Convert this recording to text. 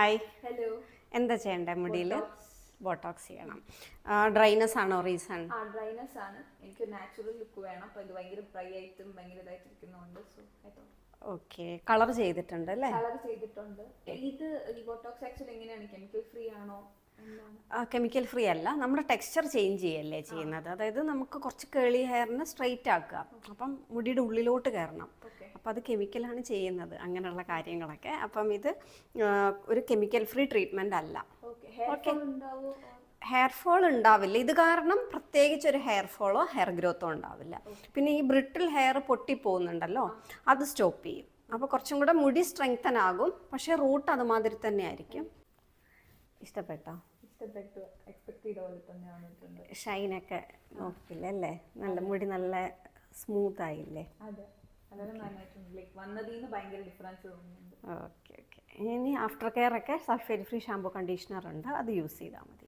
Hi, hello. എന്താ ചെയ്യണ്ടേ മുടിയിൽ? ബോട്ടോക്സ് ചെയ്യണം. ഡ്രൈനസ് ആണോ റീസൺ? ഡ്രൈനസ് ആണ്. എനിക്ക് നാച്ചുറൽ ലുക്ക് വേണം. അപ്പോൾ ഇത് ഭയങ്കര ഡ്രൈ ആയിട്ടും ഭയങ്കര ഇതായിട്ടിരിക്കുന്നുണ്ട്. സോ ഓക്കെ, കളർ ചെയ്തിട്ടുണ്ട് അല്ലേ? കളർ ചെയ്തിട്ടുണ്ട്. ഇത് ഈ ബോട്ടോക്സ് ആക്ച്വലി എങ്ങനെയാണ്? കെമിക്കൽ ഫ്രീ ആണോ? കെമിക്കൽ ഫ്രീ അല്ല, നമ്മുടെ ടെക്സ്ചർ ചേഞ്ച് ചെയ്യല്ലേ ചെയ്യുന്നത്. അതായത് നമുക്ക് കുറച്ച് കേളി ഹെയറിന് സ്ട്രെയിറ്റ് ആക്കുക, അപ്പം മുടിയുടെ ഉള്ളിലോട്ട് കയറണം. അപ്പം അത് കെമിക്കലാണ് ചെയ്യുന്നത്, അങ്ങനെയുള്ള കാര്യങ്ങളൊക്കെ. അപ്പം ഇത് ഒരു കെമിക്കൽ ഫ്രീ ട്രീറ്റ്മെൻ്റ് അല്ല. ഓക്കെ, ഹെയർ ഫോൾ ഉണ്ടാവില്ല ഇത് കാരണം. പ്രത്യേകിച്ച് ഒരു ഹെയർ ഫോളോ ഹെയർ ഗ്രോത്തോ ഉണ്ടാവില്ല. പിന്നെ ഈ ബ്രിട്ടിൽ ഹെയർ പൊട്ടിപ്പോകുന്നുണ്ടല്ലോ, അത് സ്റ്റോപ്പ് ചെയ്യും. അപ്പോൾ കുറച്ചും കൂടെ മുടി സ്ട്രെങ്തൻ ആകും. പക്ഷേ റൂട്ട് അതുമാതിരി തന്നെ ആയിരിക്കും. ഇഷ്ടപ്പെട്ടോ? ഇഷ്ടപ്പെട്ടു. എക്സ്പെക്ട് ചെയ്ത പോലെ തന്നെ വന്നിട്ടുണ്ട്. ഷൈനൊക്കെ നോക്കില്ലേ അല്ലേ? നല്ല മുടി നല്ല സ്മൂത്ത് ആയില്ലേ? അതെ, അതെല്ലാം നന്നായിട്ടുണ്ട്. ലൈക്ക് വന്നതിന് ഭയങ്കര ഡിഫറൻസ് തോന്നുന്നുണ്ട്. Okay okay. ഇനി ആഫ്റ്റർ കെയർ ഒക്കെ സൾഫേറ്റ് ഫ്രീ ഷാമ്പൂ കണ്ടീഷണർ ഉണ്ട്, അത് യൂസ് ചെയ്താൽ മതി.